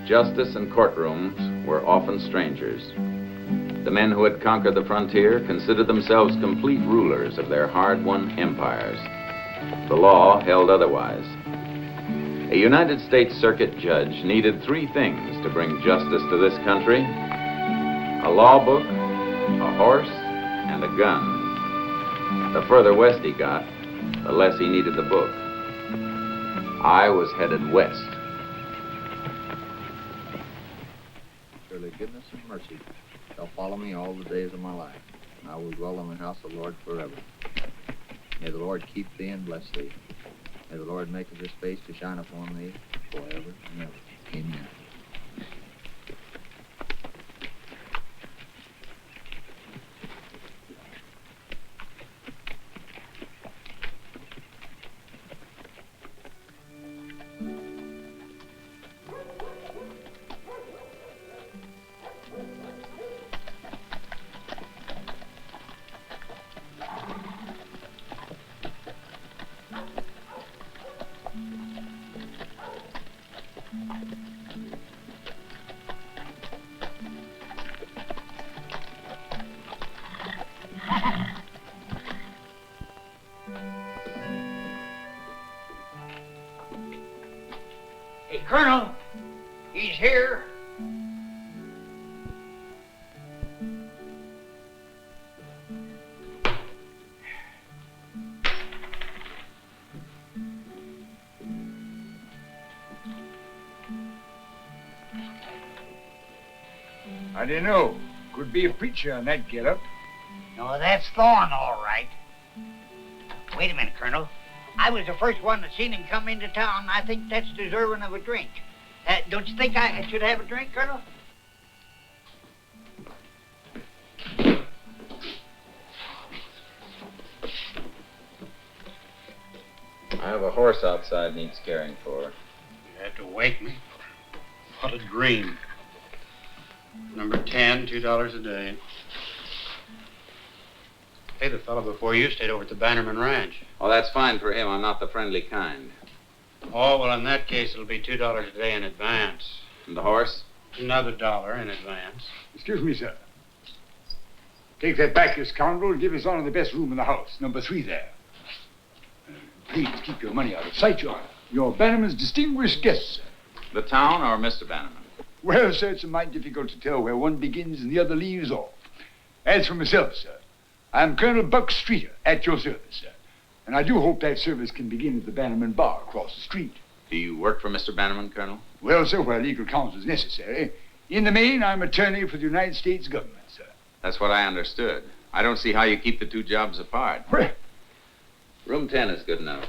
Justice and courtrooms were often strangers. The men who had conquered the frontier considered themselves complete rulers of their hard-won empires. The law held otherwise. A United States Circuit judge needed three things to bring justice to this country: a law book, a horse, and a gun. The further west he got, the less he needed the book. I was headed west. Surely goodness and mercy shall follow me all the days of my life, and I will dwell in the house of the Lord forever. May the Lord keep thee and bless thee. May the Lord make his face to shine upon thee forever and ever. Amen. Colonel, he's here. I don't know. Could be a preacher on that get-up. No, that's Thorne, all right. Wait a minute, Colonel. I was the first one that seen him come into town. I think that's deserving of a drink. Don't you think I should have a drink, Colonel? I have a horse outside needs caring for. You had to wake me. What a dream. Number 10, $2 a day. Hey, the fellow before you stayed over at the Bannerman Ranch. Oh, that's fine for him. I'm not the friendly kind. Oh, well, in that case, it'll be $2 a day in advance. And the horse? Another $1 in advance. Excuse me, sir. Take that back, you scoundrel, and give his honor the best room in the house, number 3 there. Please keep your money out of sight, Your Honor. You're Bannerman's distinguished guest, sir. The town or Mr. Bannerman? Well, sir, it's mighty difficult to tell where one begins and the other leaves off. As for myself, sir, I'm Colonel Buck Streeter, at your service, sir. And I do hope that service can begin at the Bannerman Bar across the street. Do you work for Mr. Bannerman, Colonel? Well, sir, where legal counsel is necessary, In the main, I'm attorney for the United States government, sir. That's what I understood. I don't see how you keep the two jobs apart. Well, Room 10 is good enough.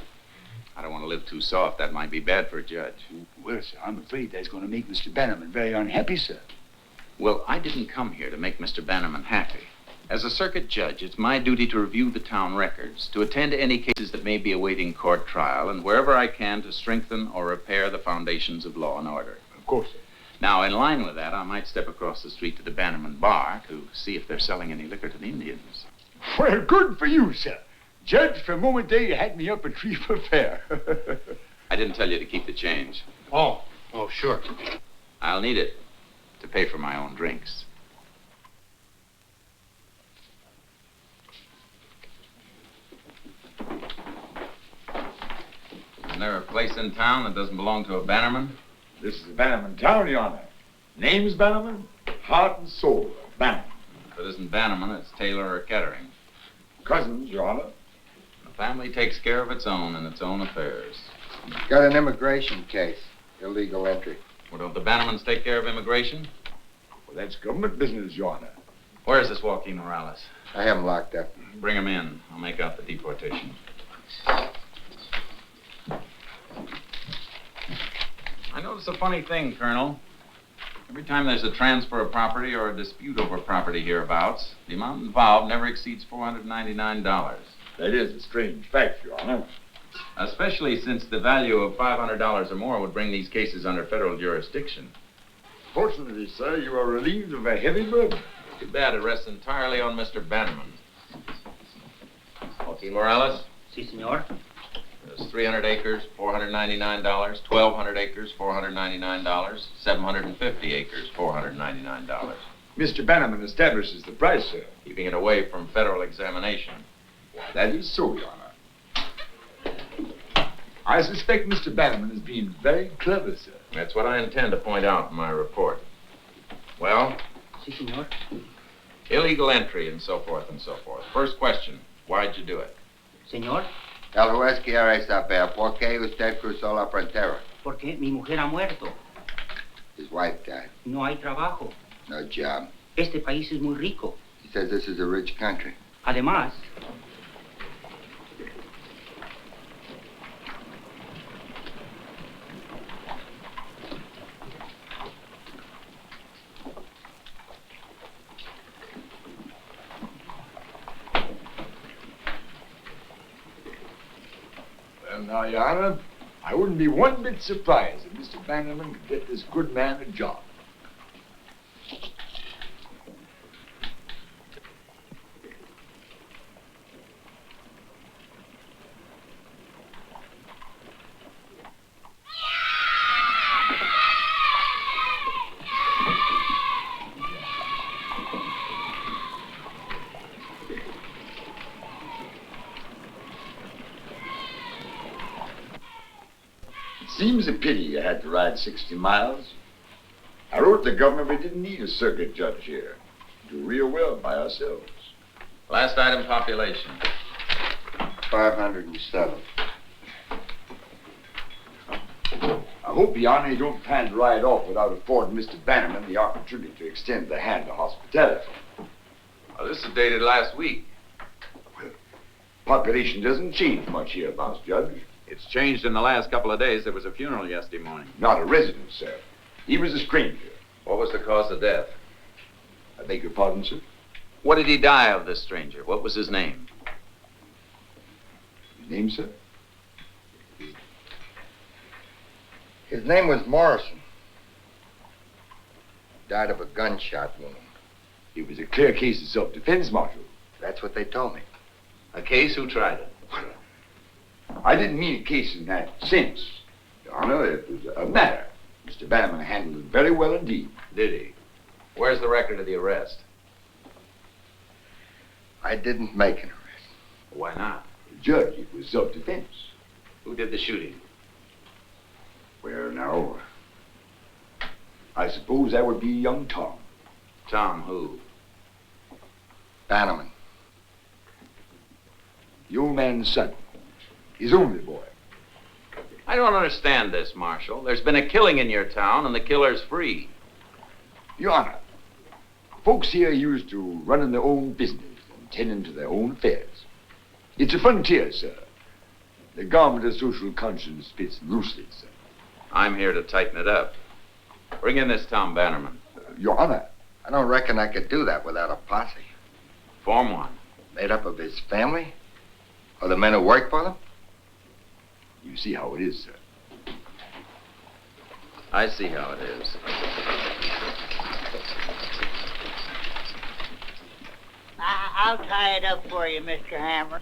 I don't want to live too soft. That might be bad for a judge. well, sir, I'm afraid that's going to make Mr. Bannerman very unhappy, sir. Well, I didn't come here to make Mr. Bannerman happy. As a circuit judge, it's my duty to review the town records, to attend to any cases that may be awaiting court trial, and wherever I can to strengthen or repair the foundations of law and order. Of course, sir. Now, in line with that, I might step across the street to the Bannerman bar to see if they're selling any liquor to the Indians. Well, good for you, sir. Judge, for a moment there, you had me up a tree for fair. I didn't tell you to keep the change. Oh, sure. I'll need it to pay for my own drinks. Isn't there a place in town that doesn't belong to a Bannerman? This is a Bannerman town, Your Honor. Name's Bannerman, heart and soul of Bannerman. If it isn't Bannerman, it's Taylor or Kettering. Cousins, Your Honor. The family takes care of its own and its own affairs. Got an immigration case. Illegal entry. Well, don't the Bannermans take care of immigration? Well, that's government business, Your Honor. Where's this Joaquin Morales? I have him locked up. Bring him in. I'll make out the deportation. I notice a funny thing, Colonel. Every time there's a transfer of property or a dispute over property hereabouts, the amount involved never exceeds $499. That is a strange fact, Your Honor. Especially since the value of $500 or more would bring these cases under federal jurisdiction. Fortunately, sir, you are relieved of a heavy burden. Too bad it rests entirely on Mr. Bannerman. Joaquin Morales? Si, senor. There's 300 acres, $499. 1,200 acres, $499. 750 acres, $499. Mr. Bannerman establishes the price, sir. Keeping it away from federal examination. That is so, Your Honor. I suspect Mr. Bannerman is being very clever, sir. That's what I intend to point out in my report. Well? Si, senor. Illegal entry and so forth and so forth. First question, why'd you do it? Señor, El juez quiere saber por qué usted cruzó la frontera. porque mi mujer ha muerto. His wife died. No hay trabajo. No job. Este país es muy rico. He says this is a rich country. Además, Well, now, Your Honor, I wouldn't be one bit surprised if Mr. Bannerman could get this good man a job. Seems a pity you had to ride 60 miles. I wrote the governor we didn't need a circuit judge here. Do real well by ourselves. Last item, population. 507. I hope, Your Honor, you don't plan to ride off without affording Mr. Bannerman the opportunity to extend the hand of hospitality. Well, this is dated last week. Population doesn't change much hereabouts, Judge. It's changed in the last couple of days. There was a funeral yesterday morning. Not a resident, sir. He was a stranger. What was the cause of death? I beg your pardon, sir? What did he die of, this stranger? What was his name? His name, sir? His name was Morrison. Died of a gunshot wound. It was a clear case of self-defense, Marshal. That's what they told me. A case? Who tried it? I didn't mean a case in that sense. Your Honor, it was a matter. Mr. Bannerman handled it very well indeed. Did he? Where's the record of the arrest? I didn't make an arrest. Why not? Judge, it was self-defense. Who did the shooting? Well, now, I suppose that would be young Tom. Tom who? Bannerman. The old man's son. His only boy. I don't understand this, Marshal. There's been a killing in your town, and the killer's free. Your Honor, folks here used to running their own business and tending to their own affairs. It's a frontier, sir. The garment of social conscience fits loosely, sir. I'm here to tighten it up. Bring in this Tom Bannerman. Your Honor, I don't reckon I could do that without a posse. Form one. Made up of his family? Or the men who work for them? you see how it is, sir. I see how it is. I'll tie it up for you, Mr. Hammer.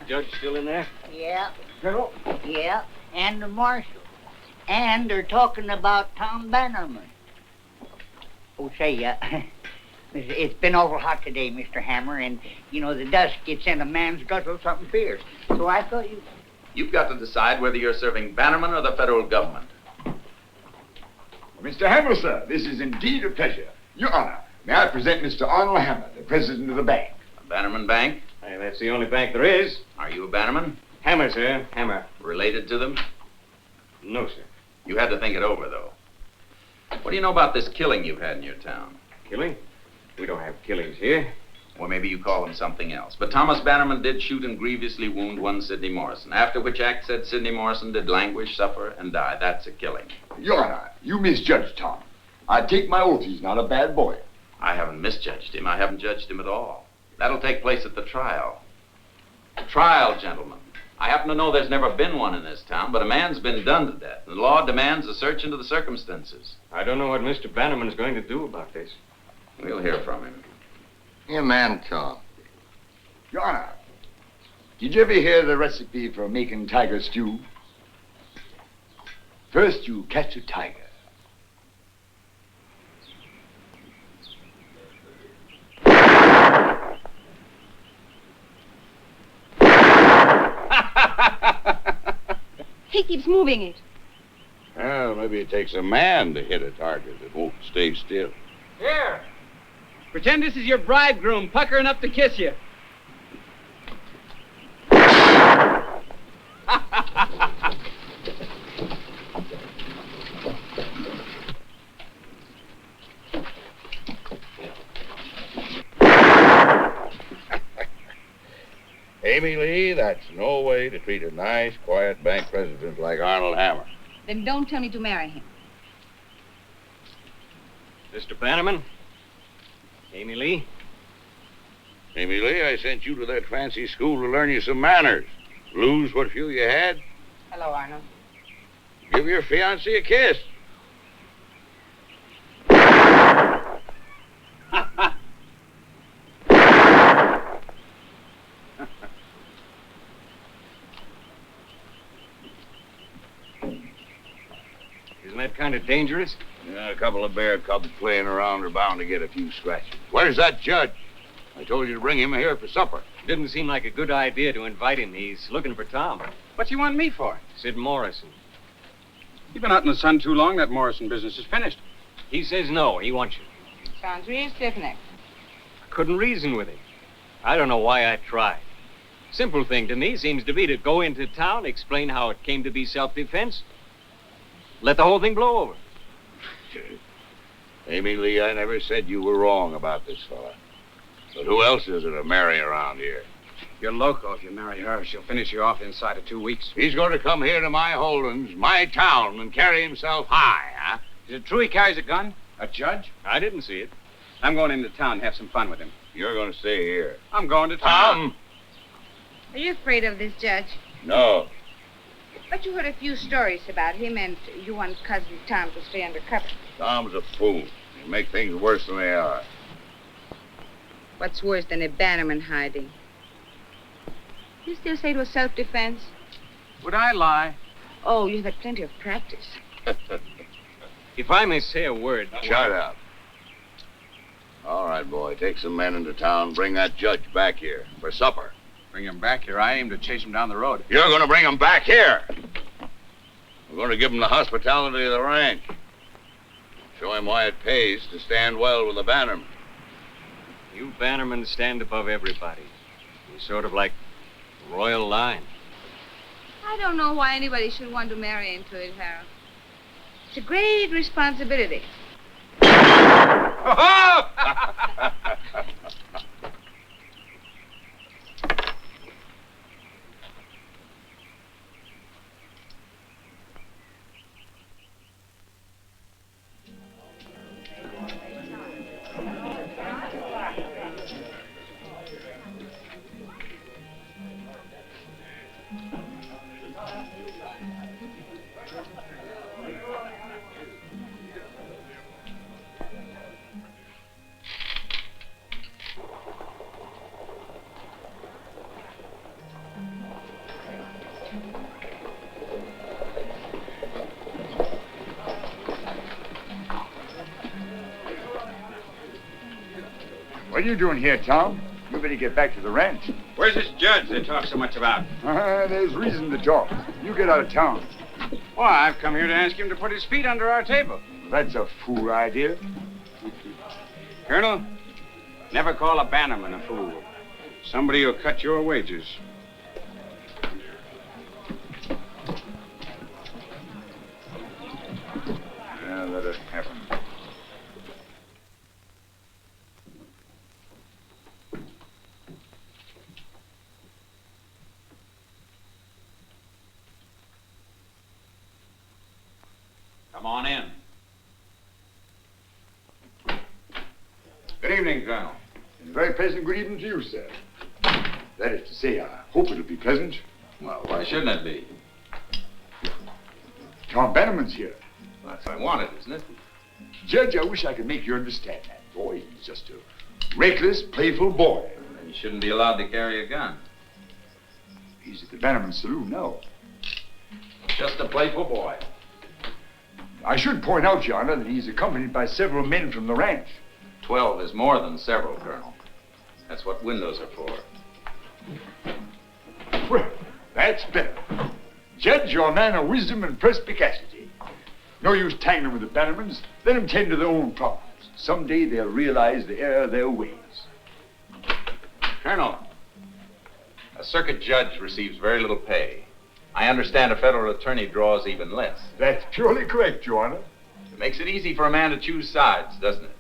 Judge still in there? Yeah. Yeah, and the marshal. And they're talking about Tom Bannerman. Oh, say, it's been awful hot today, Mr. Hammer, and, you know, the dust gets in a man's gut or something fierce. So I thought you... You've got to decide whether you're serving Bannerman or the federal government. Mr. Hammer, sir, this is indeed a pleasure. Your Honor, may I present Mr. Arnold Hammer, the president of the bank. A Bannerman Bank? Hey, that's the only bank there is. Are you a Bannerman? Hammer, sir. Hammer. Related to them? No, sir. You had to think it over, though. What do you know about this killing you've had in your town? Killing? We don't have killings here. Or maybe you call them something else. But Thomas Bannerman did shoot and grievously wound one Sidney Morrison, after which act said Sidney Morrison did languish, suffer, and die. That's a killing. Your Honor, you misjudged Tom. I take my oath he's not a bad boy. I haven't misjudged him. I haven't judged him at all. That'll take place at the trial. Trial, gentlemen. I happen to know there's never been one in this town, but a man's been done to death. The law demands a search into the circumstances. I don't know what Mr. Bannerman's going to do about this. We'll hear from him. Your man, Tom. Your Honor, did you ever hear the recipe for making tiger stew? First, you catch a tiger. He keeps moving it. Well, maybe it takes a man to hit a target that won't stay still. Here. Pretend this is your bridegroom puckering up to kiss you. Amy Lee, that's no way to treat a nice, quiet bank president like Arnold Hammer. Then don't tell me to marry him. Mr. Bannerman? Amy Lee? Amy Lee, I sent you to that fancy school to learn you some manners. Lose what few you had. Hello, Arnold. Give your fiancé a kiss. Isn't that kind of dangerous? Yeah, a couple of bear cubs playing around are bound to get a few scratches. Where's that judge? I told you to bring him here for supper. Didn't seem like a good idea to invite him. He's looking for Tom. What you want me for? Sid Morrison. You've been out in the sun too long. That Morrison business is finished. He says no. He wants you. Sounds real stiff-necked. I couldn't reason with him. I don't know why I tried. Simple thing to me seems to be to go into town, explain how it came to be self-defense, let the whole thing blow over. Amy Lee, I never said you were wrong about this fella. But who else is it to marry around here? You're loco if you marry her. She'll finish you off inside of 2 weeks. He's going to come here to my holdings, my town, and carry himself high, huh? Is it true he carries a gun? A judge? I didn't see it. I'm going into town and have some fun with him. You're going to stay here. I'm going to town. Tom! Are you afraid of this judge? No. But you heard a few stories about him, and you want cousin Tom to stay undercover. Tom's a fool. He'll make things worse than they are. What's worse than a Bannerman hiding? You still say it was self-defense? Would I lie? Oh, you've had plenty of practice. If I may say a word... Shut up. All right, boy, take some men into town. Bring that judge back here for supper. Bring him back here. I aim to chase him down the road. You're going to bring him back here. We're going to give him the hospitality of the ranch. Show him why it pays to stand well with the Bannerman. You Bannermen stand above everybody. You're sort of like a royal line. I don't know why anybody should want to marry into it, Harold. It's a great responsibility. What are you doing here, Tom? You better get back to the ranch. Where's this judge they talk so much about? There's reason to talk. You get out of town. Well, I've come here to ask him to put his feet under our table. That's a fool idea. Colonel, never call a bannerman a fool. Somebody who'll cut your wages. Yeah, let it happen. Come on in. Good evening, Colonel. And a very pleasant good evening to you, sir. That is to say, I hope it'll be pleasant. Well, why shouldn't it be? Tom Bannerman's here. That's what I wanted, isn't it? Judge, I wish I could make you understand that. Boy, he's just a reckless, playful boy. Then you shouldn't be allowed to carry a gun. He's at the Bannerman Saloon now. Just a playful boy. I should point out, Your Honor, that he's accompanied by several men from the ranch. 12 is more than several, Colonel. That's what windows are for. Well, that's better. Judge, you're a man of wisdom and perspicacity. No use tangling with the Bannermans. Let them tend to their own problems. Someday they'll realize the error of their ways. Colonel, a circuit judge receives very little pay. I understand a federal attorney draws even less. That's purely correct, Your Honor. It makes it easy for a man to choose sides, doesn't it?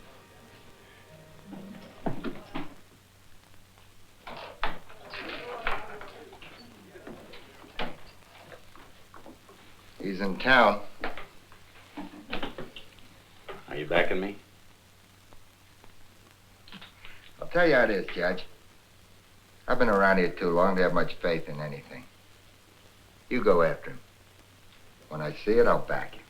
He's in town. Are you backing me? I'll tell you how it is, Judge. I've been around here too long to have much faith in anything. You go after him. When I see it, I'll back you.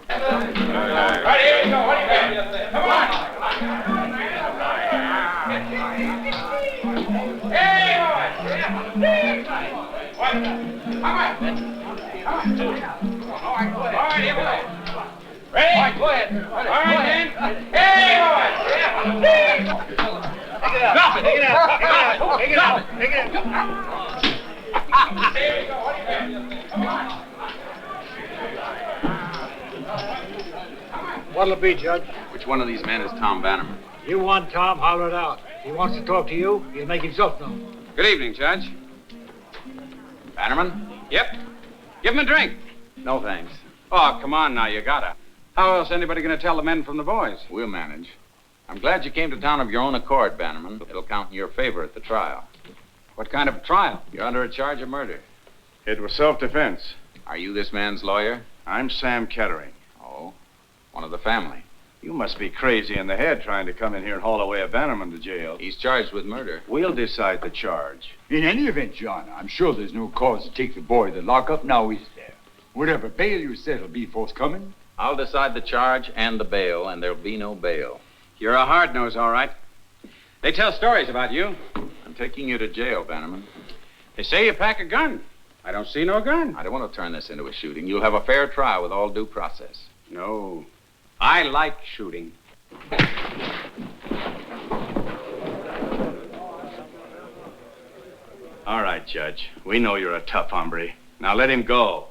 Right here you go. What do you got? Come on. Hey, boy. What? Come on. All right, here we go. Ready? All right, go ahead. All right, then. Hey, boy. Take it out. Take it out. Take it out. Take it out. Here we go. What do you got? Come on. What'll it be, Judge? Which one of these men is Tom Bannerman? You want Tom, holler it out. If he wants to talk to you, he'll make himself known. Good evening, Judge. Bannerman? Yep. Give him a drink. No, thanks. Oh, come on now, you gotta. How else anybody gonna tell the men from the boys? We'll manage. I'm glad you came to town of your own accord, Bannerman. It'll count in your favor at the trial. What kind of trial? You're under a charge of murder. It was self-defense. Are you this man's lawyer? I'm Sam Kettering. Oh, one of the family. You must be crazy in the head trying to come in here and haul away a Bannerman to jail. He's charged with murder. We'll decide the charge. In any event, Your Honor, I'm sure there's no cause to take the boy to the lockup now, is there? Whatever bail you set will be forthcoming. I'll decide the charge and the bail, and there'll be no bail. You're a hard-nose, all right. They tell stories about you. I'm taking you to jail, Bannerman. They say you pack a gun. I don't see no gun. I don't want to turn this into a shooting. You'll have a fair trial with all due process. No. I like shooting. All right, Judge. We know you're a tough hombre. Now let him go.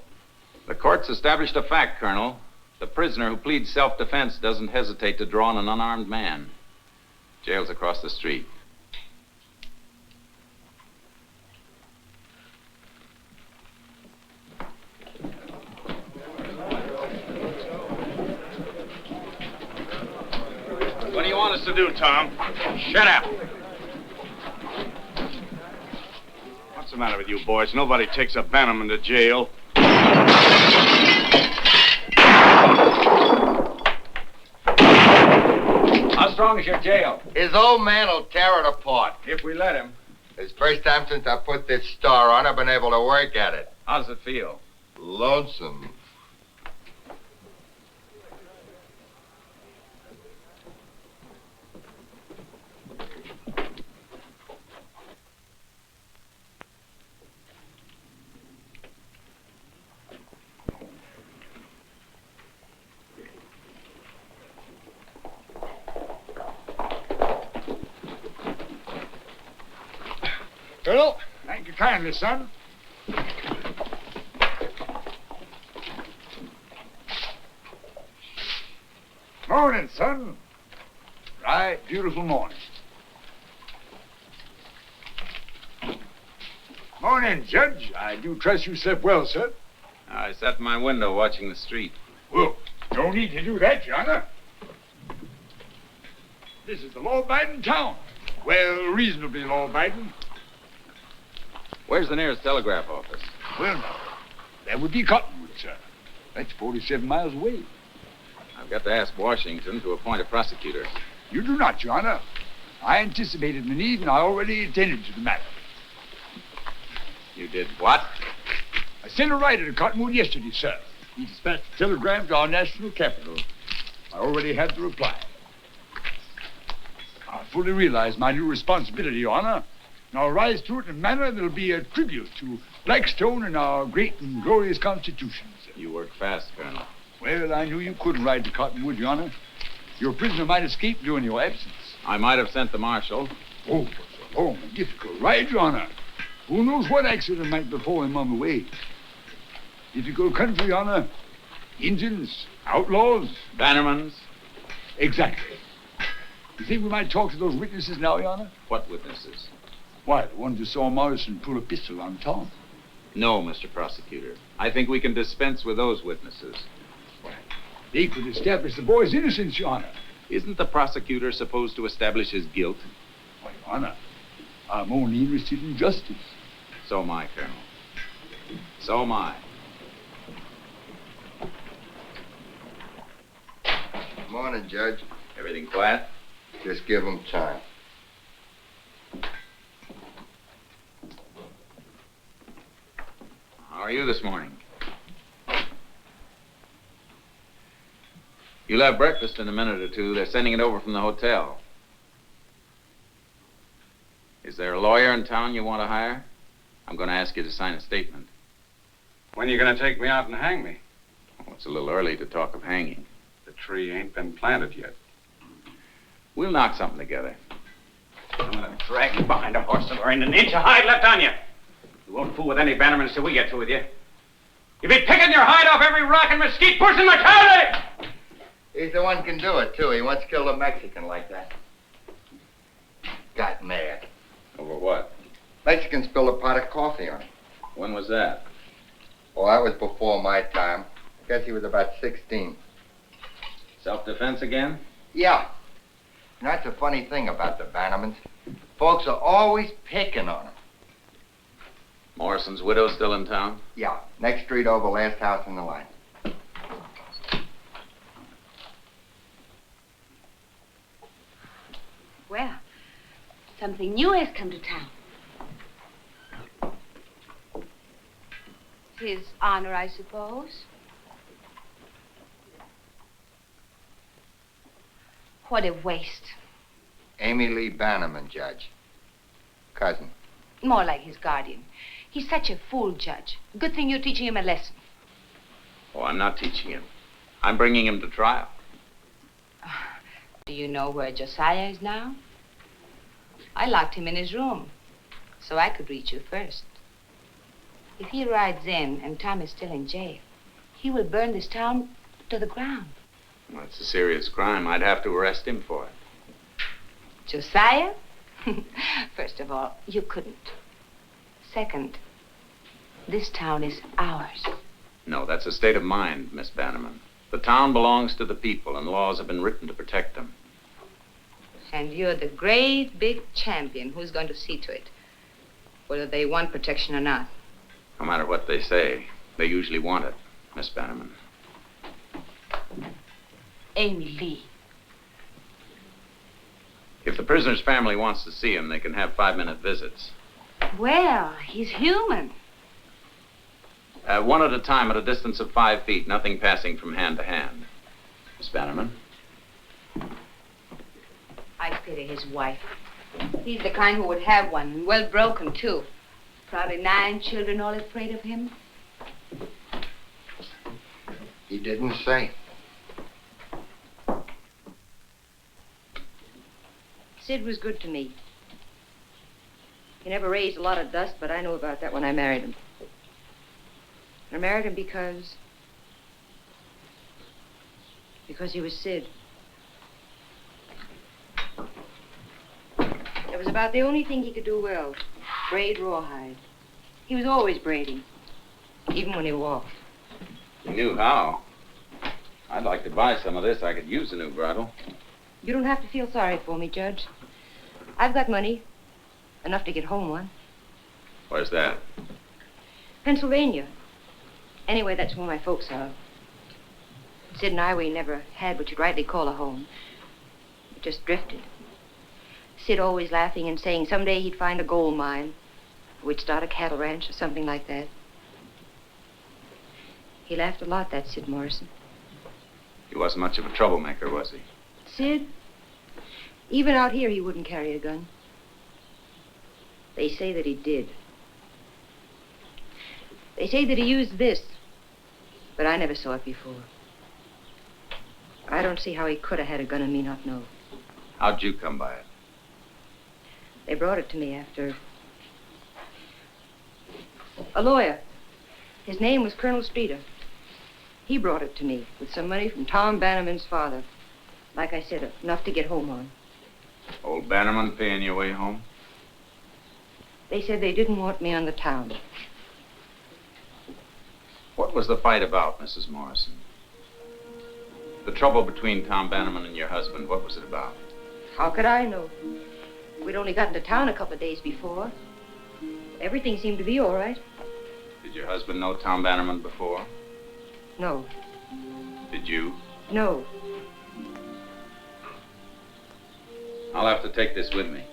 The court's established a fact, Colonel. The prisoner who pleads self-defense doesn't hesitate to draw on an unarmed man. Jail's across the street. want us to do, Tom? Shut up. What's the matter with you boys? Nobody takes a bannerman to jail. How strong is your jail? His old man will tear it apart. If we let him. It's the first time since I put this star on, I've been able to work at it. How does it feel? Lonesome. Colonel, thank you kindly, son. Morning, son. Right, beautiful morning. Morning, Judge. I do trust you slept well, sir. I sat in my window watching the street. Well, no need to do that, Your Honor. This is the law-abiding town. Well, reasonably law-abiding. Where's the nearest telegraph office? Well, now, that would be Cottonwood, sir. That's 47 miles away. I've got to ask Washington to appoint a prosecutor. You do not, Your Honor. I anticipated the need, and I already attended to the matter. You did what? I sent a writer to Cottonwood yesterday, sir. He dispatched a telegram to our national capital. I already had the reply. I fully realize my new responsibility, Your Honor, and I'll rise to it in a manner that'll be a tribute to Blackstone and our great and glorious Constitution, sir. You work fast, Colonel. Well, I knew you couldn't ride to Cottonwood, Your Honor. Your prisoner might escape during your absence. I might have sent the marshal. Oh, but so long and difficult ride, Your Honor. Who knows what accident might befall him on the way? Difficult country, Your Honor. Indians, outlaws. Bannermans? Exactly. You think we might talk to those witnesses now, Your Honor? What witnesses? Why, the ones who saw Morrison pull a pistol on Tom. No, Mr. Prosecutor. I think we can dispense with those witnesses. They could establish the boy's innocence, Your Honor. Isn't the prosecutor supposed to establish his guilt? Why, Your Honor, I'm only interested in justice. So am I, Colonel. So am I. Morning, Judge. Everything quiet? Just give him time. How are you this morning? You'll have breakfast in a minute or two. They're sending it over from the hotel. Is there a lawyer in town you want to hire? I'm going to ask you to sign a statement. When are you going to take me out and hang me? Oh, it's a little early to talk of hanging. The tree ain't been planted yet. We'll knock something together. I'm going to drag you behind a horse till there ain't an inch of hide left on you. You won't fool with any bannermen till we get through with you. You'll be picking your hide off every rock and mesquite bush in McCarthy! He's the one can do it, too. He once killed a Mexican like that. Got mad. Over what? Mexican spilled a pot of coffee on him. When was that? Oh, that was before my time. I guess he was about 16. Self-defense again? Yeah. And that's a funny thing about the Bannermans. Folks are always picking on them. Morrison's widow still in town? Yeah, next street over, last house in the line. Well, something new has come to town. His honor, I suppose. What a waste. Amy Lee Bannerman, Judge. Cousin. More like his guardian. He's such a fool, Judge. Good thing you're teaching him a lesson. Oh, I'm not teaching him. I'm bringing him to trial. Do you know where Josiah is now? I locked him in his room, so I could reach you first. If he rides in and Tom is still in jail, he will burn this town to the ground. Well, it's a serious crime. I'd have to arrest him for it. Josiah? First of all, you couldn't. Second, this town is ours. No, that's a state of mind, Miss Bannerman. The town belongs to the people, and laws have been written to protect them. And you're the great big champion who's going to see to it, whether they want protection or not. No matter what they say, they usually want it, Miss Bannerman. Amy Lee. If the prisoner's family wants to see him, they can have 5-minute visits. Well, he's human. One at a time at a distance of 5 feet, nothing passing from hand to hand. Miss Bannerman? I pity his wife. He's the kind who would have one, and well broken, too. Probably 9 children all afraid of him. He didn't say. Sid was good to me. He never raised a lot of dust, but I knew about that when I married him. I married him because he was Sid. It was about the only thing he could do well, braid rawhide. He was always braiding, even when he walked. He knew how. I'd like to buy some of this. I could use a new bridle. You don't have to feel sorry for me, Judge. I've got money, enough to get home one. Where's that? Pennsylvania. Anyway, that's where my folks are. Sid and I, we never had what you'd rightly call a home. We just drifted. Sid always laughing and saying someday he'd find a gold mine. Or we'd start a cattle ranch or something like that. He laughed a lot, that Sid Morrison. He wasn't much of a troublemaker, was he? Sid? Even out here, he wouldn't carry a gun. They say that he did. They say that he used this, but I never saw it before. I don't see how he could have had a gun and me not know. How'd you come by it? They brought it to me after... A lawyer. His name was Colonel Streeter. He brought it to me with some money from Tom Bannerman's father. Like I said, enough to get home on. Old Bannerman paying your way home? They said they didn't want me on the town. What was the fight about, Mrs. Morrison? The trouble between Tom Bannerman and your husband, what was it about? How could I know? We'd only gotten to town a couple of days before. Everything seemed to be all right. Did your husband know Tom Bannerman before? No. Did you? No. I'll have to take this with me.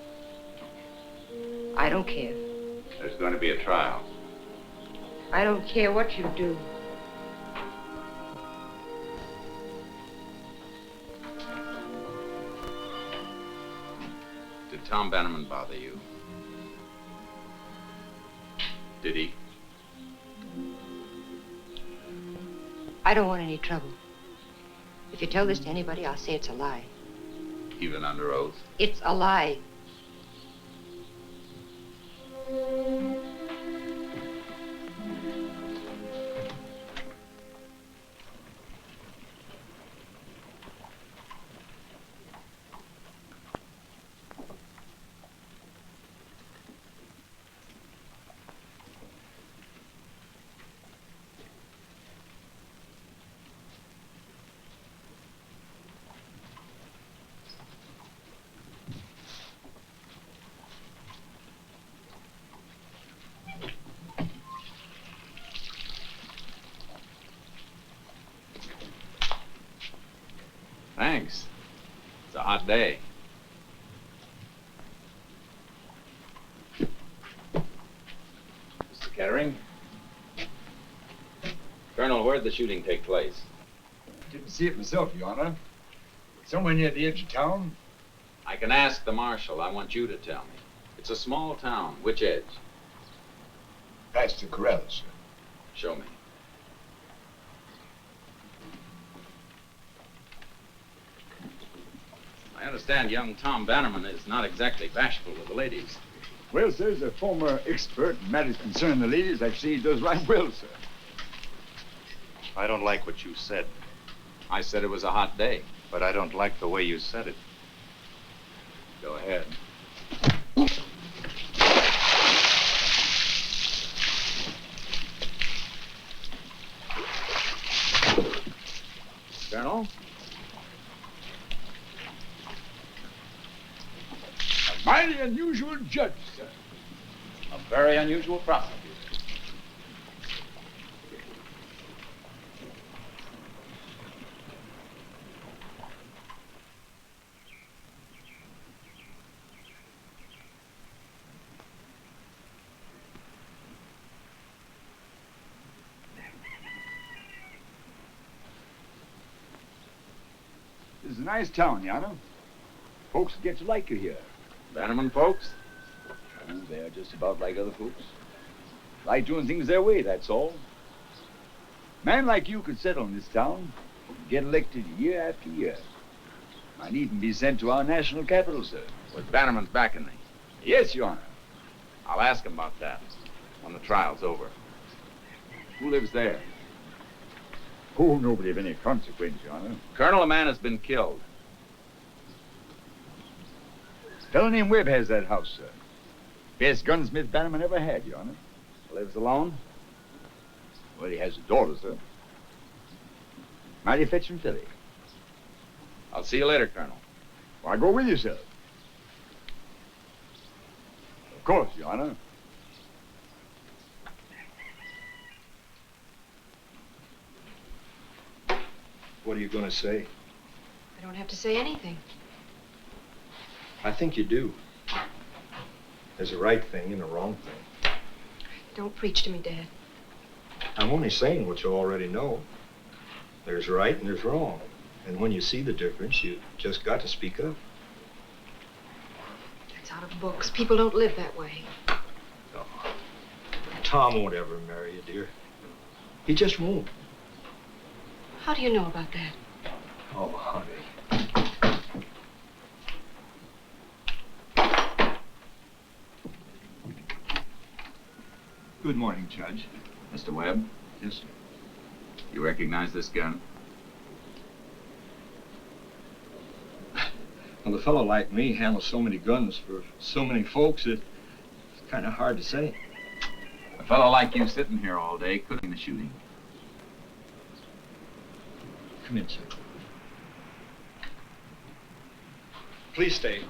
I don't care. There's going to be a trial. I don't care what you do. Did Tom Bannerman bother you? Did he? I don't want any trouble. If you tell this to anybody, I'll say it's a lie. Even under oath? It's a lie. Thanks. It's a hot day. Mr. Kettering? Colonel, where'd the shooting take place? Didn't see it myself, Your Honor. Somewhere near the edge of town. I can ask the marshal. I want you to tell me. It's a small town. Which edge? Past the corral, sir. Show me. I understand young Tom Bannerman is not exactly bashful with the ladies. Well, sir, as a former expert in matters concerning the ladies, I've seen he does right well, sir. I don't like what you said, I said it was a hot day. but I don't like the way you said it. Go ahead. Colonel? highly unusual judge, sir. A very unusual prosecutor. This is a nice town, Your Honor. Folks get to like you here. Bannerman folks? Oh, they're just about like other folks. Like doing things their way, that's all. Man like you could settle in this town, get elected year after year. Might even be sent to our national capital, sir. With Bannerman's backing me. Yes, Your Honor. I'll ask him about that when the trial's over. Who lives there? Oh, nobody of any consequence, Your Honor. Colonel, a man has been killed. Fellow named Webb has that house, sir. Best gunsmith Bannerman ever had, Your Honor. Lives alone? Well, he has a daughter, sir. Mighty fetching filly. I'll see you later, Colonel. Well, I go with you, sir. Of course, Your Honor. What are you going to say? I don't have to say anything. I think you do. There's a right thing and a wrong thing. Don't preach to me, Dad. I'm only saying what you already know. There's right and there's wrong. And when you see the difference, you just got to speak up. That's out of books. People don't live that way. No. Tom won't ever marry you, dear. He just won't. How do you know about that? Oh, honey. Good morning, Judge. Mr. Webb? Yes, sir. You recognize this gun? Well, a fellow like me handles so many guns for so many folks, it's kind of hard to say. A fellow like you sitting here all day could have been the shooting. Come in, sir. Please stay.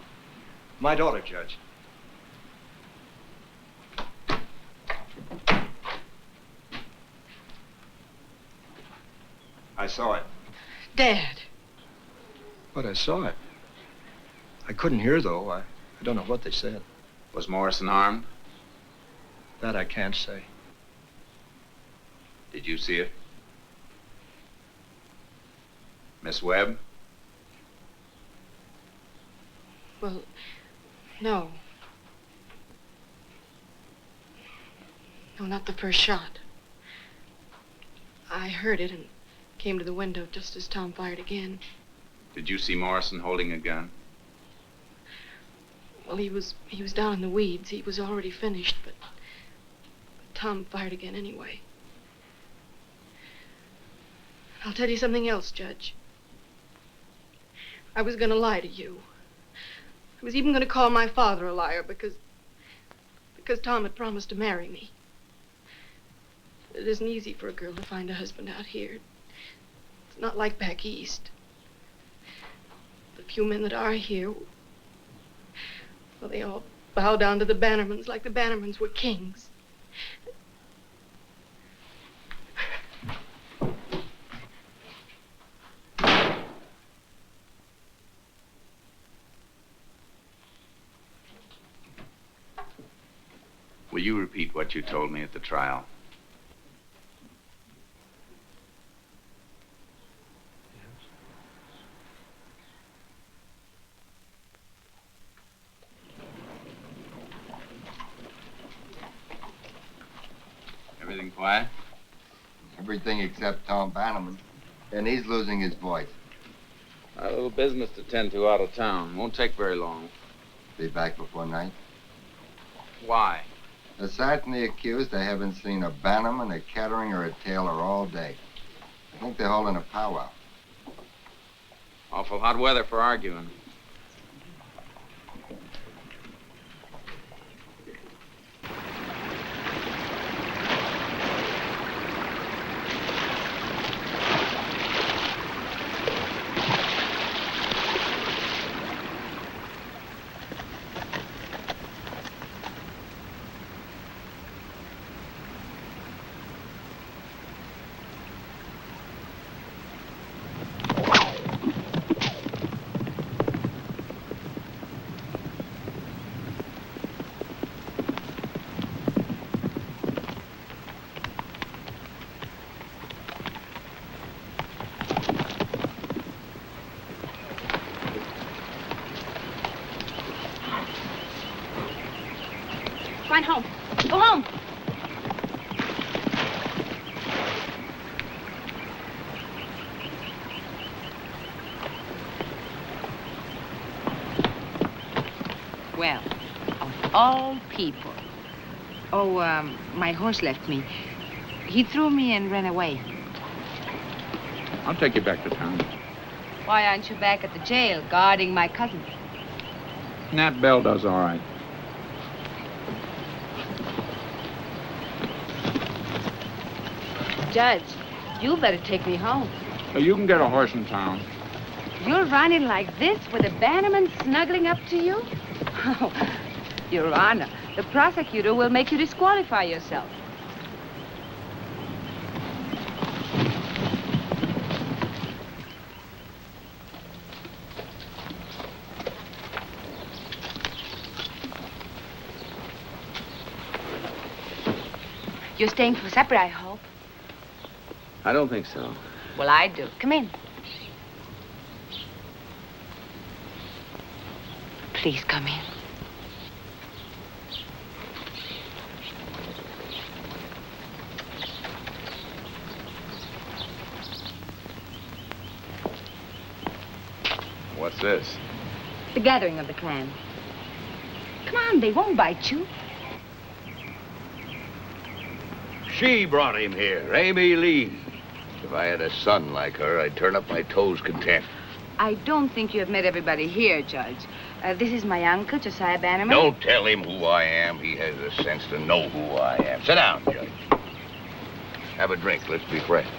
My daughter, Judge. I saw it. Dad. But I saw it. I couldn't hear, though. I don't know what they said. Was Morrison armed? That I can't say. Did you see it? Miss Webb? Well, no. No, not the first shot. I heard it and came to the window just as Tom fired again. Did you see Morrison holding a gun? Well, he was down in the weeds. He was already finished, but Tom fired again anyway. I'll tell you something else, Judge. I was going to lie to you. I was even going to call my father a liar because Tom had promised to marry me. It isn't easy for a girl to find a husband out here. It's not like back east. The few men that are here, well, they all bow down to the Bannermans like the Bannermans were kings. Will you repeat what you told me at the trial? Everything quiet? Everything except Tom Bannerman. And he's losing his voice. A little business to tend to out of town. Won't take very long. Be back before night. Why? Aside from the accused, they haven't seen a Bannerman, a Kettering, or a Taylor all day. I think they're holding a powwow. Awful hot weather for arguing. on home. Go home. Well, of all people. Oh, my horse left me. He threw me and ran away. I'll take you back to town. Why aren't you back at the jail guarding my cousin? Nat Bell does all right. Judge, you better take me home. You can get a horse in town. You're running like this with a bannerman snuggling up to you? Oh, Your Honor, the prosecutor will make you disqualify yourself. You're staying for supper, I hope. I don't think so. Well, I do. Come in. Please come in. What's this? The gathering of the clan. Come on, they won't bite you. She brought him here, Amy Lee. If I had a son like her, I'd turn up my toes content. I don't think you have met everybody here, Judge. This is my uncle, Josiah Bannerman. Don't tell him who I am. He has the sense to know who I am. Sit down, Judge. Have a drink. Let's be friends.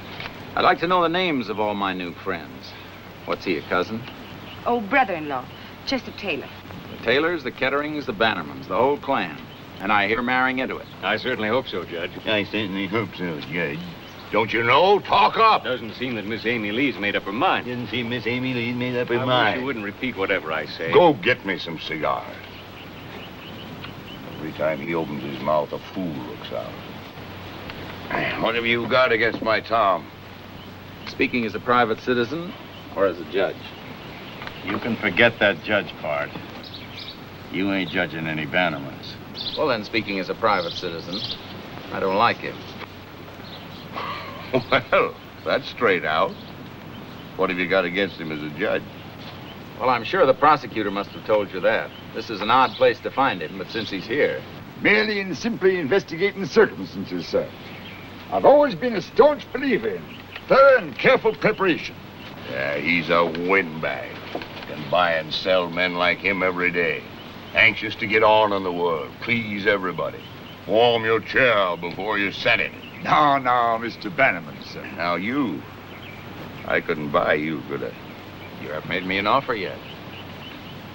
I'd like to know the names of all my new friends. What's he, a cousin? Oh, brother-in-law, Chester Taylor. The Taylors, the Ketterings, the Bannermans, the whole clan. And I hear marrying into it. I certainly hope so, Judge. I certainly hope so, Judge. Don't you know? Talk up. Doesn't seem that Miss Amy Lee's made up her mind. Doesn't seem Miss Amy Lee's made up her I mind. wish you wouldn't repeat whatever I say. Go get me some cigars. Every time he opens his mouth, a fool looks out. What have you got against my Tom? Speaking as a private citizen or as a judge? You can forget that judge part. You ain't judging any Bannermans. Well, then, speaking as a private citizen, I don't like him. Well, that's straight out. What have you got against him as a judge? Well, I'm sure the prosecutor must have told you that. This is an odd place to find him, but since he's here... Merely and simply investigating circumstances, sir. I've always been a staunch believer in thorough and careful preparation. Yeah, he's a windbag. Can buy and sell men like him every day. Anxious to get on in the world, please everybody. Warm your chair before you set it. No, Mr. Bannerman, sir. Now I couldn't buy you, could I? You haven't made me an offer yet.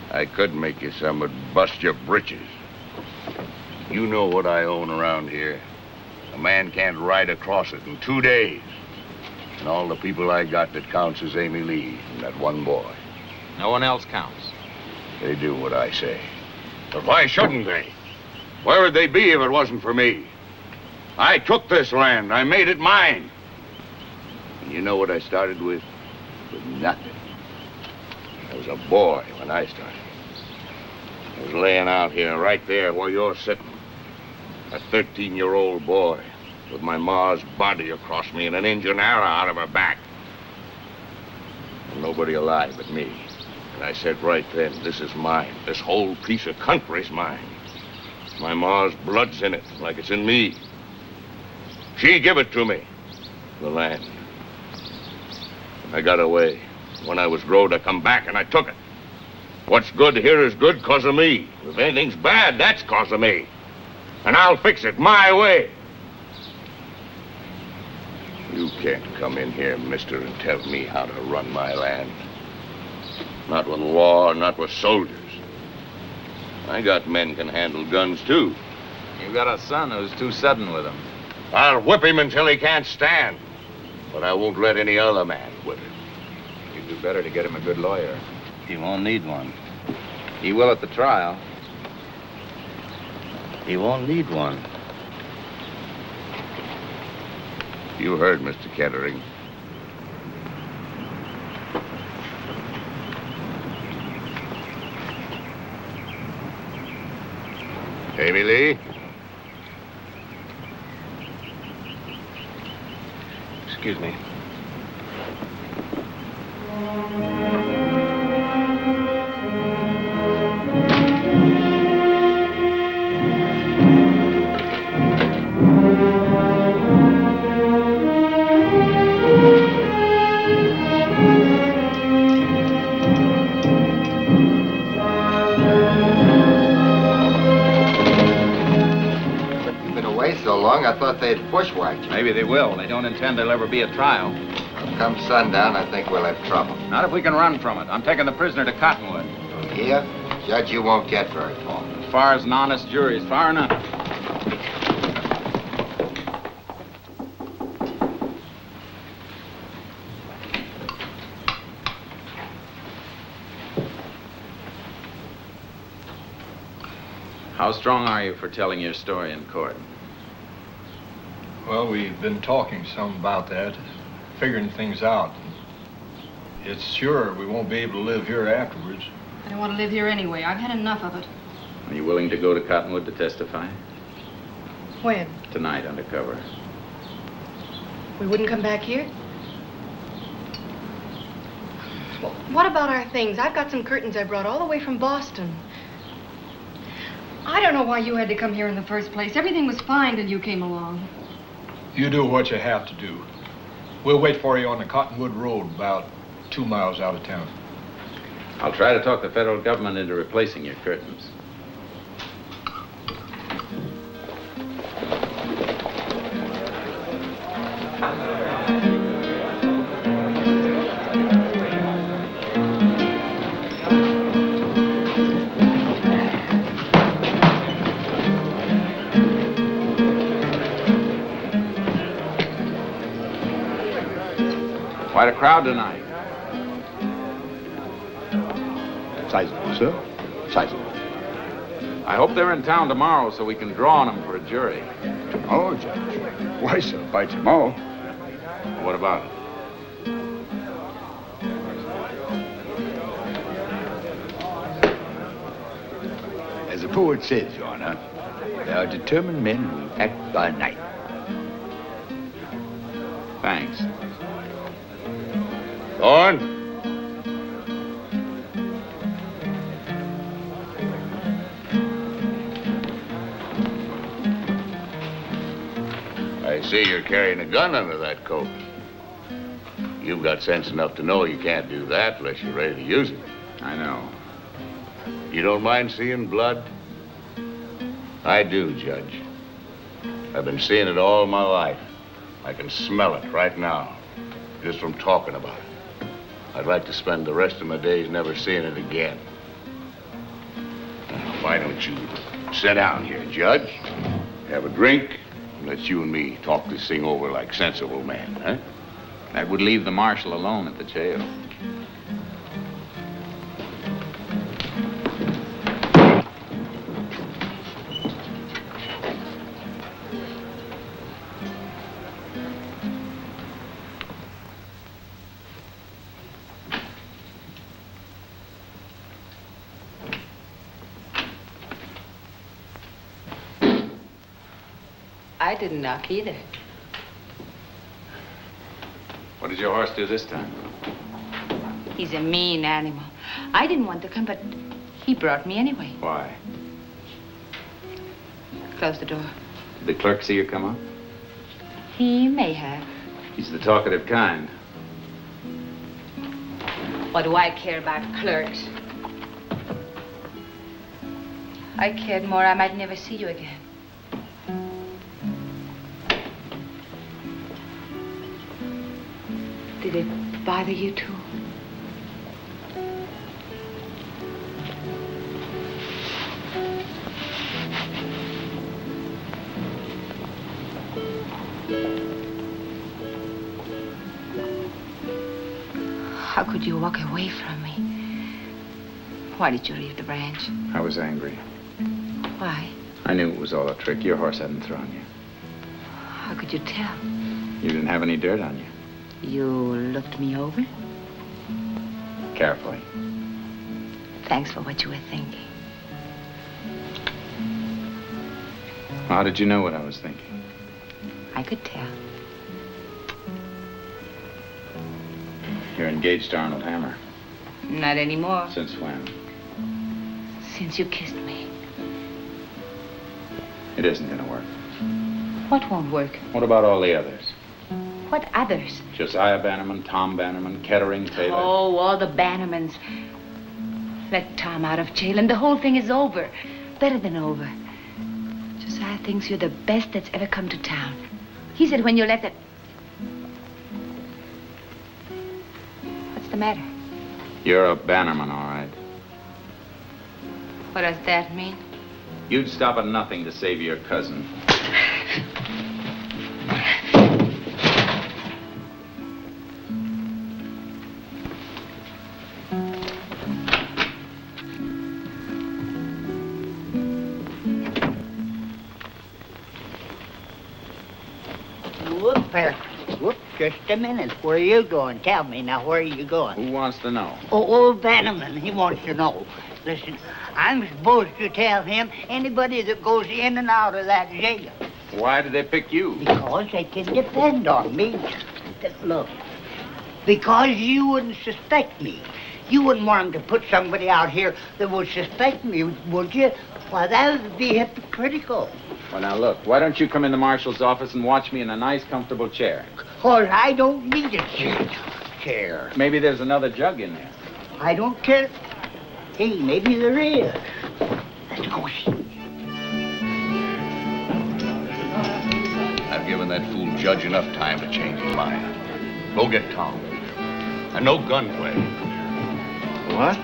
I could make you some, but bust your britches. You know what I own around here. A man can't ride across it in 2 days. And all the people I got that counts is Amy Lee and that one boy. No one else counts. They do what I say. But why shouldn't they? Where would they be if it wasn't for me? I took this land. I made it mine. And you know what I started with? With nothing. I was a boy when I started. I was laying out here, right there where you're sitting. A 13-year-old boy with my ma's body across me and an engine arrow out of her back. And nobody alive but me. And I said right then, this is mine. This whole piece of country's mine. My ma's blood's in it, like it's in me. She give it to me, the land. I got away. When I was growed, I come back and I took it. What's good here is good 'cause of me. If anything's bad, that's 'cause of me. And I'll fix it my way. You can't come in here, mister, and tell me how to run my land. Not with law, not with soldiers. I got men can handle guns, too. You got a son who's too sudden with him. I'll whip him until he can't stand. But I won't let any other man whip him. You'd do better to get him a good lawyer. He won't need one. He will at the trial. He won't need one. You heard, Mr. Kettering. Amy Lee, Excuse me. So long, I thought they'd bushwhacked you. Maybe they will. They don't intend there'll ever be a trial. Well, come sundown, I think we'll have trouble. Not if we can run from it. I'm taking the prisoner to Cottonwood. Yeah? Judge, you won't get very far. As far as an honest jury is far enough. How strong are you for telling your story in court? Well, we've been talking some about that, figuring things out. It's sure we won't be able to live here afterwards. I don't want to live here anyway. I've had enough of it. Are you willing to go to Cottonwood to testify? When? Tonight, undercover. We wouldn't come back here? Well, what about our things? I've got some curtains I brought all the way from Boston. I don't know why you had to come here in the first place. Everything was fine till you came along. You do what you have to do. We'll wait for you on the Cottonwood Road, about 2 miles out of town. I'll try to talk the federal government into replacing your curtains. Quite a crowd tonight. Sizable, sir. Sizable. I hope they're in town tomorrow so we can draw on them for a jury. Tomorrow, Judge? Why, sir, by tomorrow. What about it? As the poet says, Your Honor, there are determined men who act by night. Thanks. Thorne? I see you're carrying a gun under that coat. You've got sense enough to know you can't do that unless you're ready to use it. I know. You don't mind seeing blood? I do, Judge. I've been seeing it all my life. I can smell it right now, just from talking about it. I'd like to spend the rest of my days never seeing it again. Now, why don't you sit down here, Judge? Have a drink, and let you and me talk this thing over like sensible men, huh? That would leave the marshal alone at the jail. I didn't knock either. What did your horse do this time? He's a mean animal. I didn't want to come, but he brought me anyway. Why? Close the door. Did the clerk see you come up? He may have. He's the talkative kind. What do I care about clerks? I cared more I might never see you again. Did it bother you too? How could you walk away from me? Why did you leave the ranch? I was angry. Why? I knew it was all a trick. Your horse hadn't thrown you. How could you tell? You didn't have any dirt on you. You looked me over? Carefully. Thanks for what you were thinking. How did you know what I was thinking? I could tell. You're engaged to Arnold Hammer. Not anymore. Since when? Since you kissed me. It isn't gonna work. What won't work? What about all the others? What others? Josiah Bannerman, Tom Bannerman, Kettering, Taylor. Oh, all the Bannermans. Let Tom out of jail and the whole thing is over. Better than over. Josiah thinks you're the best that's ever come to town. He said when you let that... What's the matter? You're a Bannerman, all right. What does that mean? You'd stop at nothing to save your cousin. Whoop there. Whoop, just a minute. Where are you going? Tell me now, where are you going? Who wants to know? Oh, old Bannerman, he wants to know. Listen, I'm supposed to tell him anybody that goes in and out of that jail. Why did they pick you? Because they can depend on me. Look, because you wouldn't suspect me. You wouldn't want them to put somebody out here that would suspect me, would you? Why, that would be hypocritical. Well, now, look, why don't you come in the marshal's office and watch me in a nice, comfortable chair? Because I don't need a chair. Maybe there's another jug in there. I don't care. Hey, maybe there is. Let's go see. I've given that fool judge enough time to change his mind. Go get Tom. And no gunplay. What?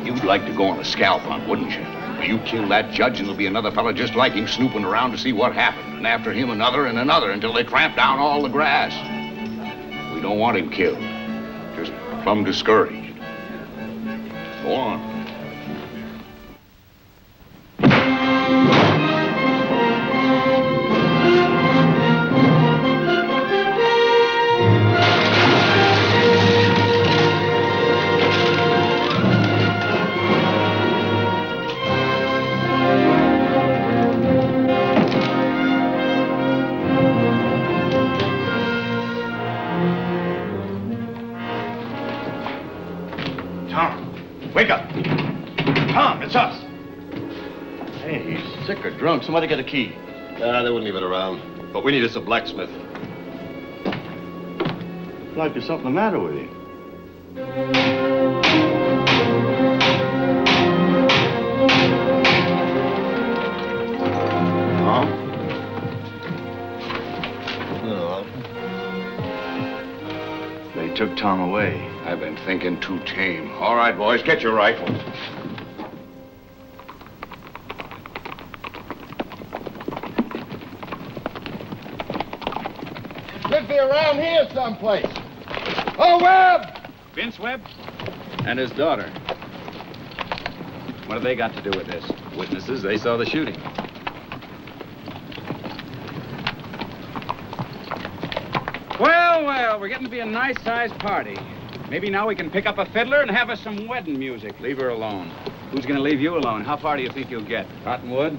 You'd like to go on a scalp hunt, wouldn't you? You kill that judge and there'll be another fella just like him snooping around to see what happened. And after him, another and another until they tramp down all the grass. We don't want him killed. Just plumb discouraged. Go on. Wake up. Tom, it's us. Hey, he's sick or drunk. Somebody get a key. They wouldn't leave it around. But we need us a blacksmith. Like there's something the matter with you. Tom? No. They took Tom away. I've been thinking too tame. All right, boys, get your rifles. Should be around here someplace. Oh, Webb! Vince Webb? And his daughter. What have they got to do with this? Witnesses, they saw the shooting. Well, we're getting to be a nice-sized party. Maybe now we can pick up a fiddler and have us some wedding music. Leave her alone. Who's gonna leave you alone? How far do you think you'll get? Cottonwood?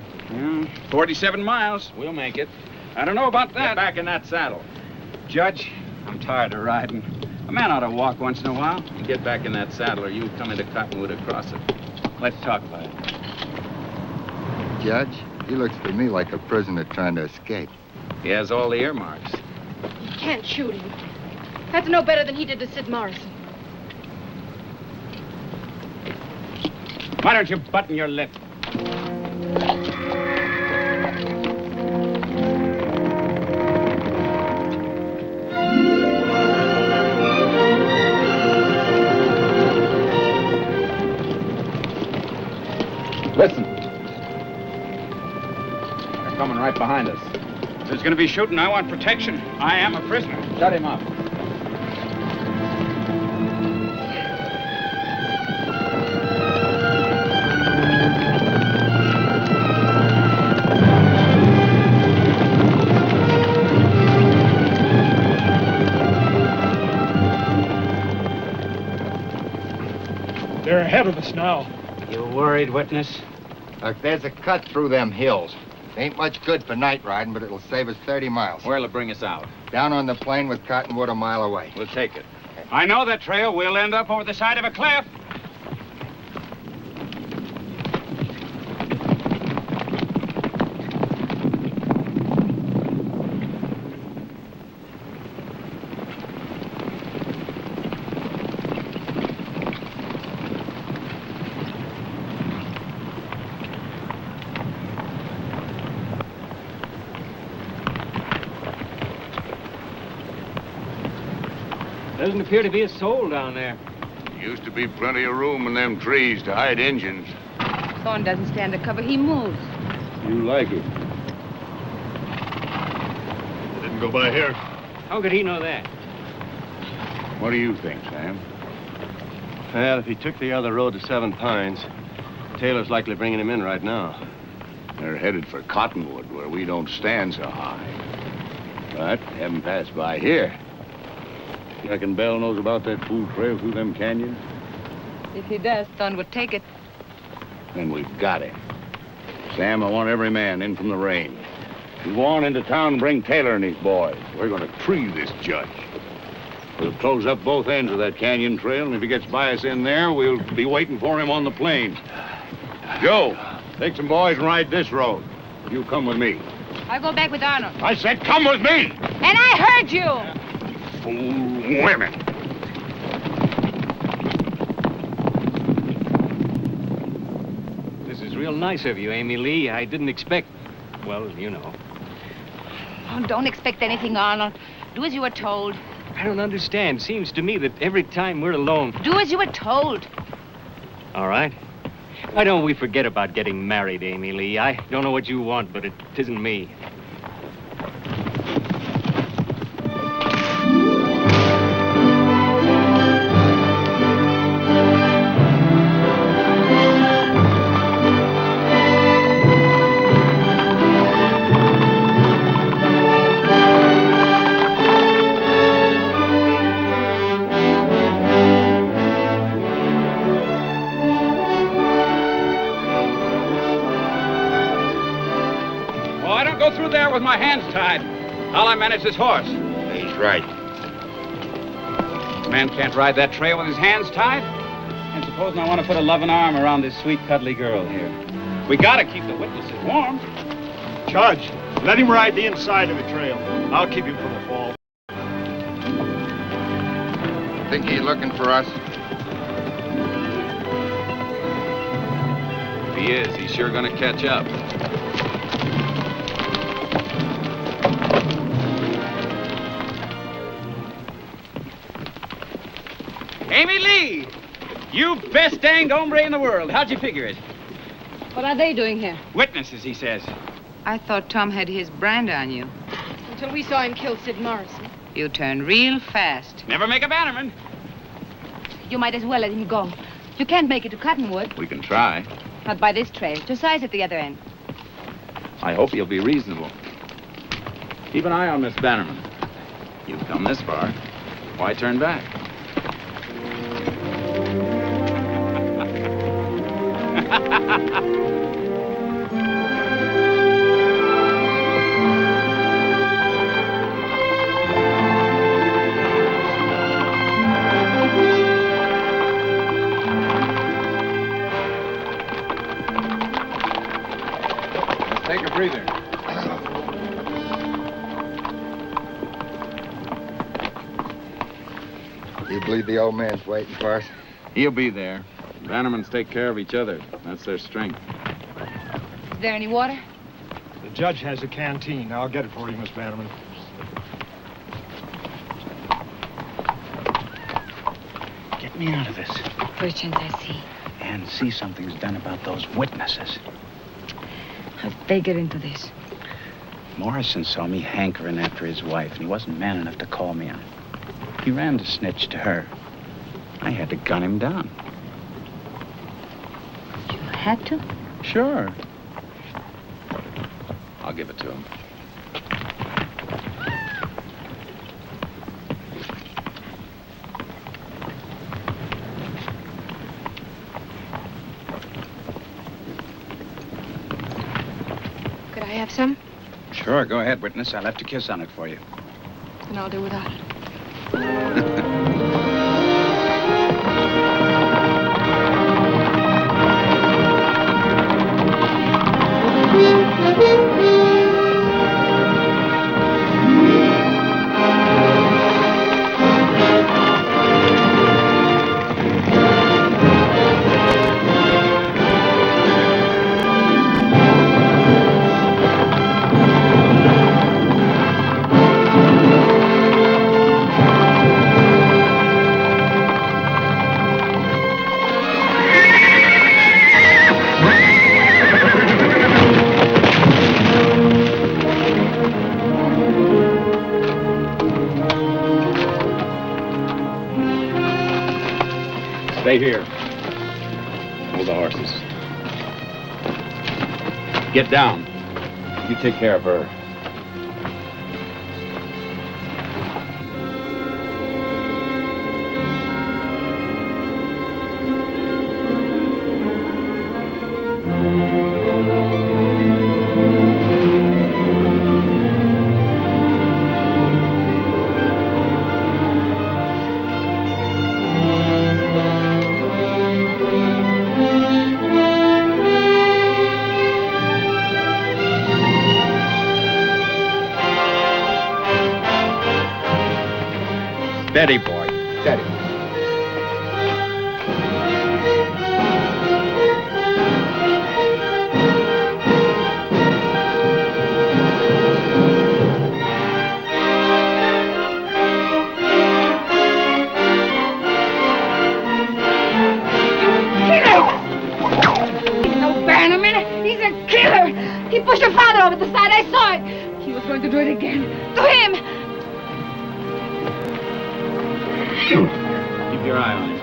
47 miles. We'll make it. I don't know about that. Get back in that saddle. Judge, I'm tired of riding. A man ought to walk once in a while. You get back in that saddle or you'll come into Cottonwood across it. Let's talk about it. Judge, he looks to me like a prisoner trying to escape. He has all the earmarks. You can't shoot him. That's no better than he did to Sid Morrison. Why don't you button your lip? Listen. They're coming right behind us. If there's going to be shooting, I want protection. I am a prisoner. Shut him up. They're ahead of us now. You worried, witness? Look, there's a cut through them hills. Ain't much good for night riding, but it'll save us 30 miles. Where'll it bring us out? Down on the plain with Cottonwood a mile away. We'll take it. I know that trail. We'll end up over the side of a cliff. Doesn't appear to be a soul down there. Used to be plenty of room in them trees to hide Injuns. Thorne doesn't stand to cover. He moves. You like it. They didn't go by here. How could he know that? What do you think, Sam? Well, if he took the other road to Seven Pines, Taylor's likely bringing him in right now. They're headed for Cottonwood, where we don't stand so high. But haven't passed by here. You reckon Bell knows about that fool trail through them canyons? If he does, Thorne would take it. Then we've got him. Sam, I want every man in from the range. You go on into town and bring Taylor and his boys. We're going to tree this judge. We'll close up both ends of that canyon trail, and if he gets by us in there, we'll be waiting for him on the plains. Joe, take some boys and ride this road. You come with me. I'll go back with Arnold. I said come with me! And I heard you! Fool women. This is real nice of you, Amy Lee. I didn't expect... Well, you know. Oh, don't expect anything, Arnold. Do as you were told. I don't understand. Seems to me that every time we're alone... Do as you were told. All right. Why don't we forget about getting married, Amy Lee? I don't know what you want, but it isn't me. Through there with my hands tied. I'll I manage this horse. He's right. Man can't ride that trail with his hands tied. And supposing I want to put a loving arm around this sweet, cuddly girl here. We gotta keep the witnesses warm. Judge, let him ride the inside of the trail. I'll keep him from the fall. Think he's looking for us? If he is, he's sure gonna catch up. Amy Lee! You best danged hombre in the world. How'd you figure it? What are they doing here? Witnesses, he says. I thought Tom had his brand on you. Until we saw him kill Sid Morrison. You turned real fast. Never make a bannerman. You might as well let him go. You can't make it to Cottonwood. We can try. Not by this trail. To size at the other end. I hope you'll be reasonable. Keep an eye on Miss Bannerman. You've come this far. Why turn back? Take a breather. You believe the old man's waiting for us? He'll be there. Bannermans take care of each other. That's their strength. Is there any water? The judge has a canteen. I'll get it for you, Miss Bannerman. Get me out of this. First chance I see. And see something's done about those witnesses. How'd they get into this? Morrison saw me hankering after his wife, and he wasn't man enough to call me out. He ran to snitch to her. I had to gun him down. You had to? Sure. I'll give it to him. Could I have some? Sure, go ahead, witness. I'll have to kiss on it for you. Then I'll do without it. Stay here. Hold the horses. Get down. You take care of her. Steady, boy. Steady. He's no Bannerman. He's a killer. He pushed your father over the side. I saw it. He was going to do it again. To him. Keep your eye on him.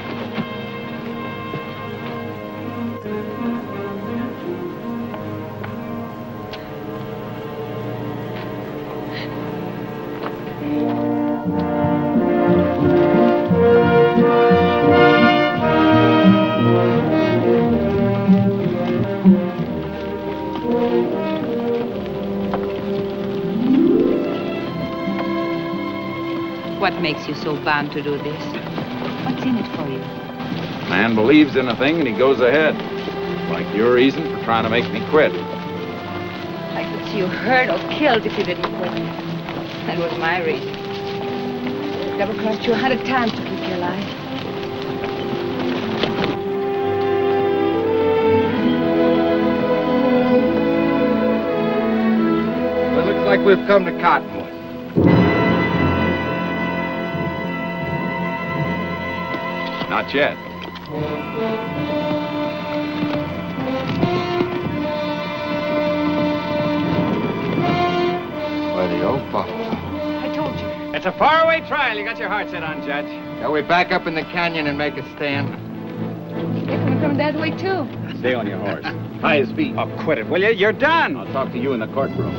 What makes you so bound to do this? What's in it for you? Man believes in a thing and he goes ahead. Like your reason for trying to make me quit. I could see you hurt or killed if you didn't quit. That was my reason. Double-crossed you 100 times to keep you alive. Well, it looks like we've come to Cottonwood. Not yet. Why, the old buffalo. I told you. It's a faraway trial. You got your heart set on, Judge. Shall we back up in the canyon and make a stand? They're coming that way, too. Stay on your horse. Tie his feet. Oh, quit it, will you? You're done. I'll talk to you in the courtroom.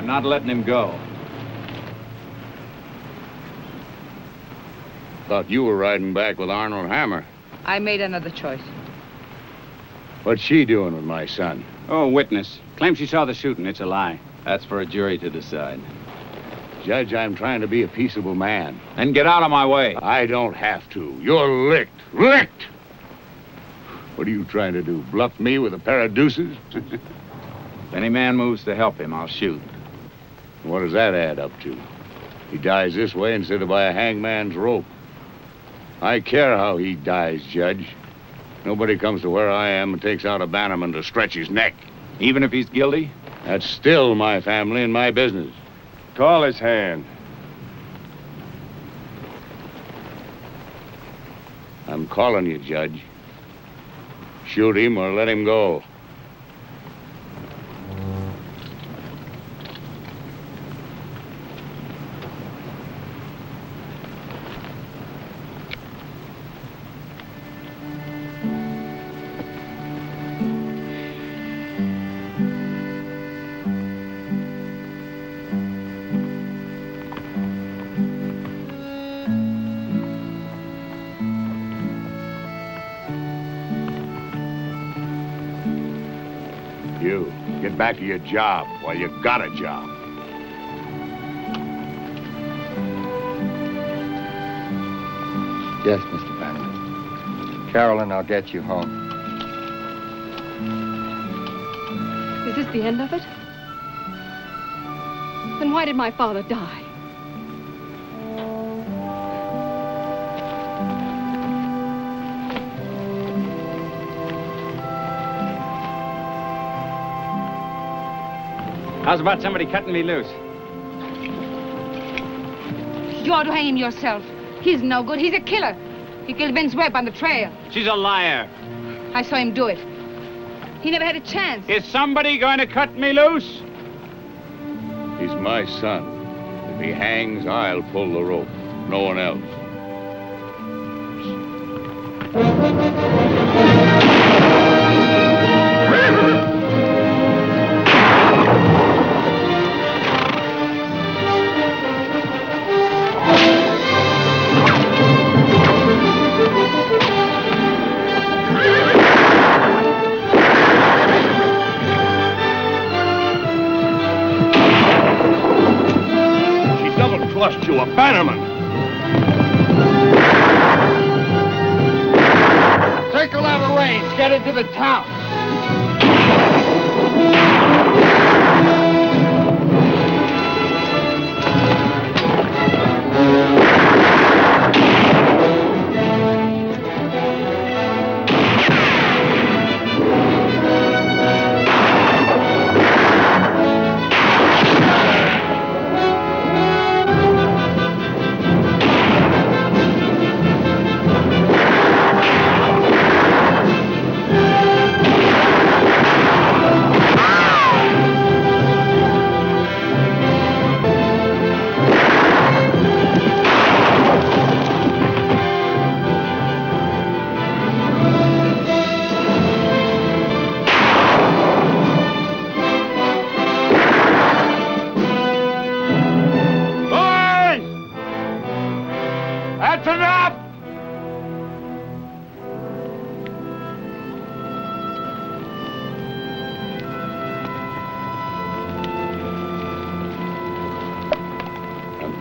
Not letting him go. Thought you were riding back with Arnold Hammer. I made another choice. What's she doing with my son? Oh, witness. Claims she saw the shooting. It's a lie. That's for a jury to decide. Judge, I'm trying to be a peaceable man. Then get out of my way. I don't have to. You're licked. Licked! What are you trying to do? Bluff me with a pair of deuces? If any man moves to help him, I'll shoot. What does that add up to? He dies this way instead of by a hangman's rope. I care how he dies, Judge. Nobody comes to where I am and takes out a bannerman to stretch his neck. Even if he's guilty? That's still my family and my business. Call his hand. I'm calling you, Judge. Shoot him or let him go. You, get back to your job while you got a job. Yes, Mr. Bannerman. Carolyn, I'll get you home. Is this the end of it? Then why did my father die? How's about somebody cutting me loose? You ought to hang him yourself. He's no good. He's a killer. He killed Vince Webb on the trail. She's a liar. I saw him do it. He never had a chance. Is somebody going to cut me loose? He's my son. If he hangs, I'll pull the rope. No one else. Trust you, a bannerman. Circle out of range. Get into the town.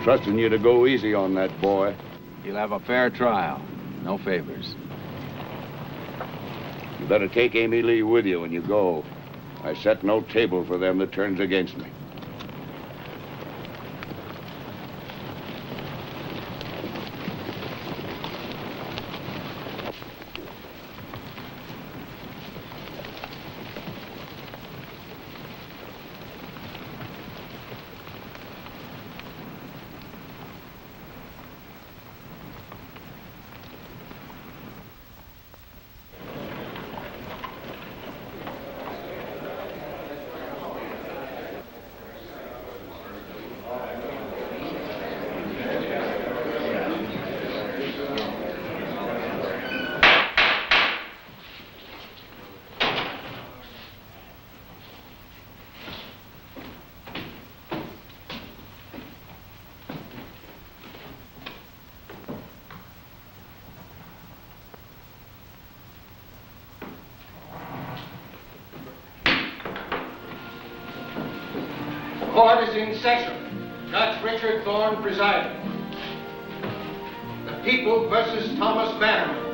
Trusting you to go easy on that boy. He'll have a fair trial. No favors. You better take Amy Lee with you when you go. I set no table for them that turns against me. Court is in session. Judge Richard Thorne presiding. The People versus Thomas Bannerman.